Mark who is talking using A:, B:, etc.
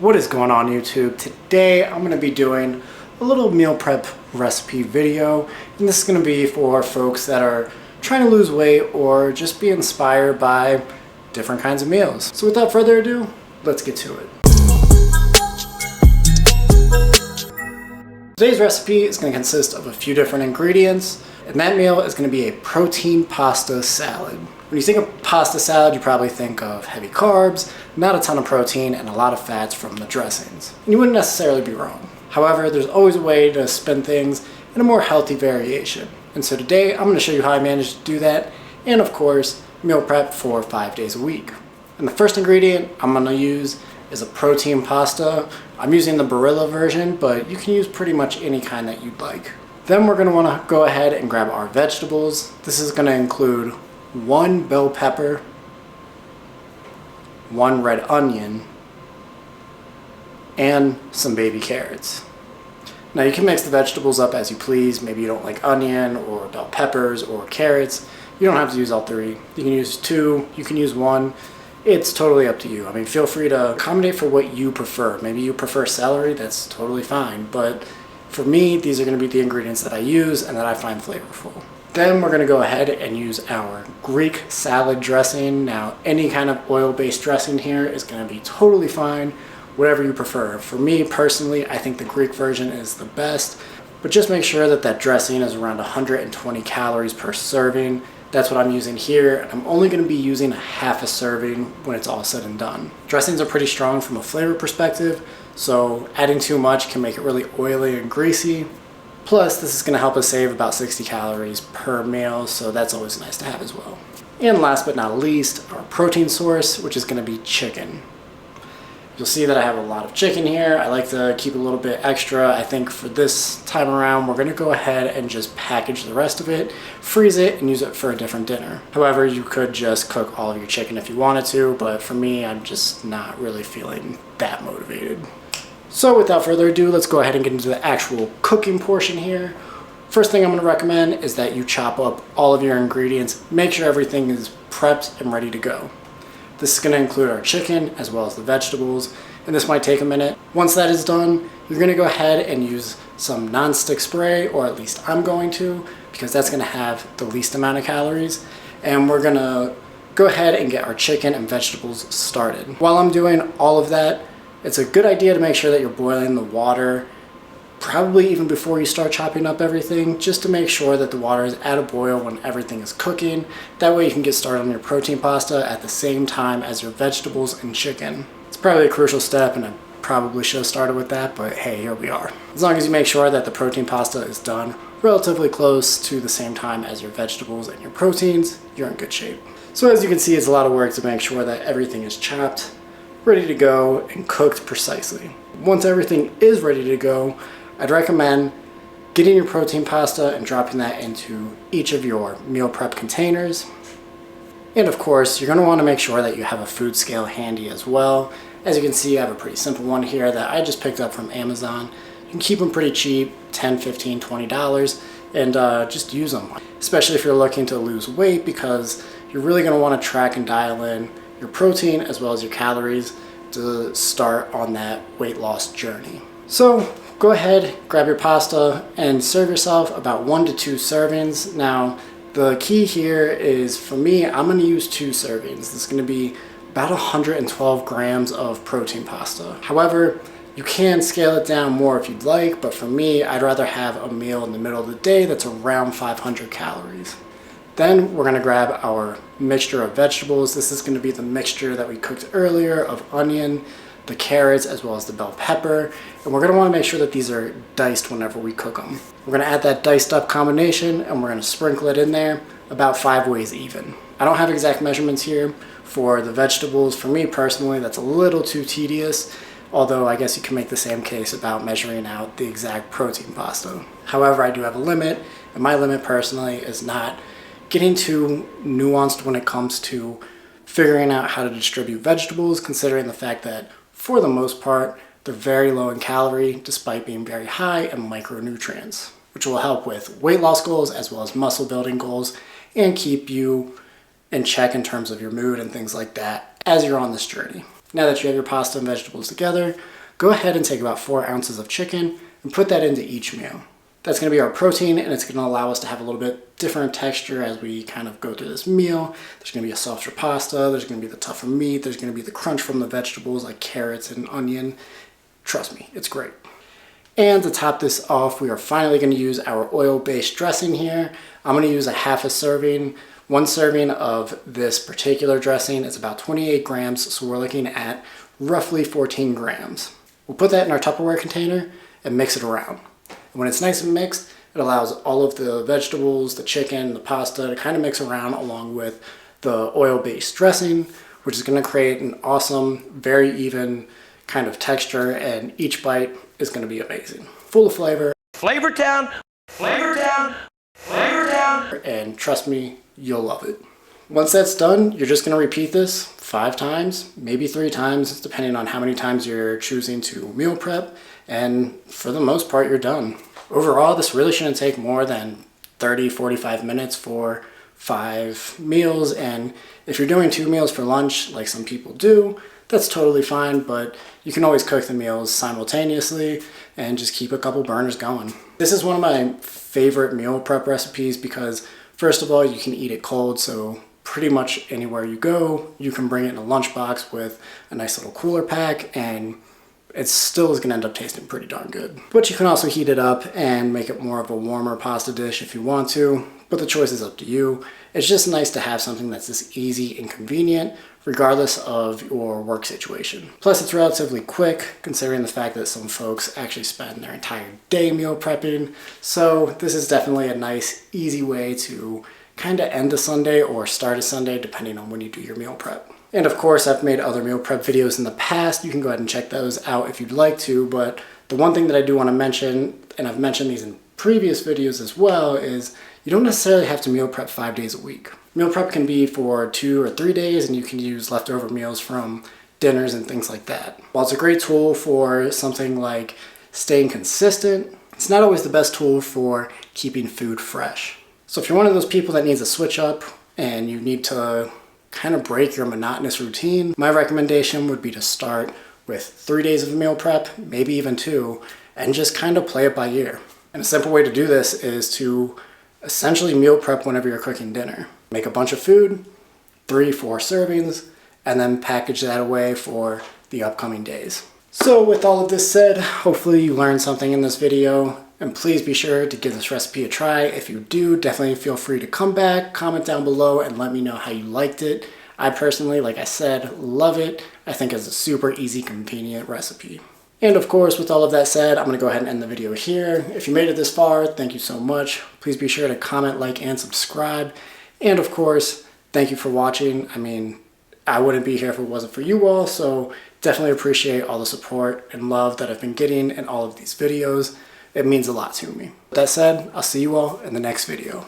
A: What is going on YouTube? Today I'm going to be doing a little meal prep recipe video, and this is going to be for folks that are trying to lose weight or just be inspired by different kinds of meals. So without further ado, let's get to it. Today's recipe is going to consist of a few different ingredients, and that meal is going to be a protein pasta salad. When you think of pasta salad, you probably think of heavy carbs, not a ton of protein, and a lot of fats from the dressings. And you wouldn't necessarily be wrong. However, there's always a way to spin things in a more healthy variation. And so today, I'm going to show you how I managed to do that, and of course, meal prep for 5 days a week. And the first ingredient I'm going to use is a protein pasta. I'm using the Barilla version, but you can use pretty much any kind that you'd like. Then we're going to want to go ahead and grab our vegetables. This is going to include 1 bell pepper, 1 red onion, and some baby carrots. Now you can mix the vegetables up as you please. Maybe you don't like onion or bell peppers or carrots. You don't have to use all 3. You can use 2, you can use 1. It's totally up to you. I mean, feel free to accommodate for what you prefer. Maybe you prefer celery, that's totally fine. But for me, these are going to be the ingredients that I use and that I find flavorful. Then we're going to go ahead and use our Greek salad dressing. Now, any kind of oil-based dressing here is going to be totally fine, whatever you prefer. For me, personally, I think the Greek version is the best, but just make sure that that dressing is around 120 calories per serving. That's what I'm using here, and I'm only going to be using half a serving when it's all said and done. Dressings are pretty strong from a flavor perspective, so adding too much can make it really oily and greasy. Plus, this is going to help us save about 60 calories per meal, so that's always nice to have as well. And last but not least, our protein source, which is going to be chicken. You'll see that I have a lot of chicken here. I like to keep a little bit extra. I think for this time around, we're going to go ahead and just package the rest of it, freeze it, and use it for a different dinner. However, you could just cook all of your chicken if you wanted to, but for me, I'm just not really feeling that motivated. So without further ado, let's go ahead and get into the actual cooking portion here. First thing I'm going to recommend is that you chop up all of your ingredients. Make sure everything is prepped and ready to go. This is going to include our chicken as well as the vegetables, and this might take a minute. Once that is done, you're going to go ahead and use some non-stick spray, or at least I'm going to, because that's going to have the least amount of calories. And we're going to go ahead and get our chicken and vegetables started. While I'm doing all of that, it's a good idea to make sure that you're boiling the water, probably even before you start chopping up everything, just to make sure that the water is at a boil when everything is cooking. That way you can get started on your protein pasta at the same time as your vegetables and chicken. It's probably a crucial step, and I probably should have started with that, but hey, here we are. As long as you make sure that the protein pasta is done relatively close to the same time as your vegetables and your proteins, you're in good shape. So as you can see, it's a lot of work to make sure that everything is chopped, ready to go, and cooked precisely. Once everything is ready to go, I'd recommend getting your protein pasta and dropping that into each of your meal prep containers. And of course, you're going to want to make sure that you have a food scale handy as well. As you can see, I have a pretty simple one here that I just picked up from Amazon. You can keep them pretty cheap, $10, $15, $20, and just use them. Especially if you're looking to lose weight, because you're really going to want to track and dial in your protein as well as your calories to start on that weight loss journey. So go ahead, grab your pasta, and serve yourself about 1 to 2 servings. Now, the key here is, for me, I'm going to use 2 servings. This is going to be about 112 grams of protein pasta. However, you can scale it down more if you'd like, but for me, I'd rather have a meal in the middle of the day that's around 500 calories. Then we're going to grab our mixture of vegetables. This is going to be the mixture that we cooked earlier of onion, the carrots, as well as the bell pepper. And we're going to want to make sure that these are diced whenever we cook them. We're going to add that diced up combination, and we're going to sprinkle it in there about 5 ways even. I don't have exact measurements here for the vegetables. For me personally, that's a little too tedious, although I guess you can make the same case about measuring out the exact protein pasta. However, I do have a limit, and my limit personally is not getting too nuanced when it comes to figuring out how to distribute vegetables, considering the fact that for the most part, they're very low in calorie despite being very high in micronutrients, which will help with weight loss goals as well as muscle building goals and keep you in check in terms of your mood and things like that as you're on this journey. Now that you have your pasta and vegetables together, go ahead and take about 4 ounces of chicken and put that into each meal. That's going to be our protein, and it's going to allow us to have a little bit different texture as we kind of go through this meal. There's going to be a softer pasta, there's going to be the tougher meat, there's going to be the crunch from the vegetables like carrots and onion. Trust me, it's great. And to top this off, we are finally going to use our oil-based dressing here. I'm going to use a half a serving. 1 serving of this particular dressing is about 28 grams, so we're looking at roughly 14 grams. We'll put that in our Tupperware container and mix it around. And when it's nice and mixed, it allows all of the vegetables, the chicken, the pasta to kind of mix around along with the oil-based dressing, which is going to create an awesome, very even kind of texture, and each bite is going to be amazing. Full of flavor.
B: Flavor Town, Flavor Town, Flavor Town.
A: And trust me, you'll love it. Once that's done, you're just going to repeat this 5 times, maybe 3 times, depending on how many times you're choosing to meal prep. And for the most part, you're done. Overall, this really shouldn't take more than 30-45 minutes for 5 meals. And if you're doing 2 meals for lunch, like some people do, that's totally fine, but you can always cook the meals simultaneously and just keep a couple burners going. This is one of my favorite meal prep recipes because, first of all, you can eat it cold, so pretty much anywhere you go, you can bring it in a lunchbox with a nice little cooler pack, and it still is going to end up tasting pretty darn good. But you can also heat it up and make it more of a warmer pasta dish if you want to, but the choice is up to you. It's just nice to have something that's this easy and convenient, regardless of your work situation. Plus, it's relatively quick, considering the fact that some folks actually spend their entire day meal prepping. So this is definitely a nice, easy way to kind of end a Sunday or start a Sunday, depending on when you do your meal prep. And of course, I've made other meal prep videos in the past. You can go ahead and check those out if you'd like to, but the one thing that I do want to mention, and I've mentioned these in previous videos as well, is you don't necessarily have to meal prep 5 days a week. Meal prep can be for 2 or 3 days, and you can use leftover meals from dinners and things like that. While it's a great tool for something like staying consistent, it's not always the best tool for keeping food fresh. So if you're one of those people that needs a switch up and you need to kind of break your monotonous routine, my recommendation would be to start with 3 days of meal prep, maybe even 2, and just kind of play it by ear. And a simple way to do this is to essentially meal prep whenever you're cooking dinner. Make a bunch of food, 3-4 servings, and then package that away for the upcoming days. So with all of this said, hopefully you learned something in this video, and please be sure to give this recipe a try. If you do, definitely feel free to come back, comment down below, and let me know how you liked it. I personally, like I said, love it. I think it's a super easy, convenient recipe. And of course, with all of that said, I'm going to go ahead and end the video here. If you made it this far, thank you so much. Please be sure to comment, like, and subscribe. And of course, thank you for watching. I mean, I wouldn't be here if it wasn't for you all, so definitely appreciate all the support and love that I've been getting in all of these videos. It means a lot to me. With that said, I'll see you all in the next video.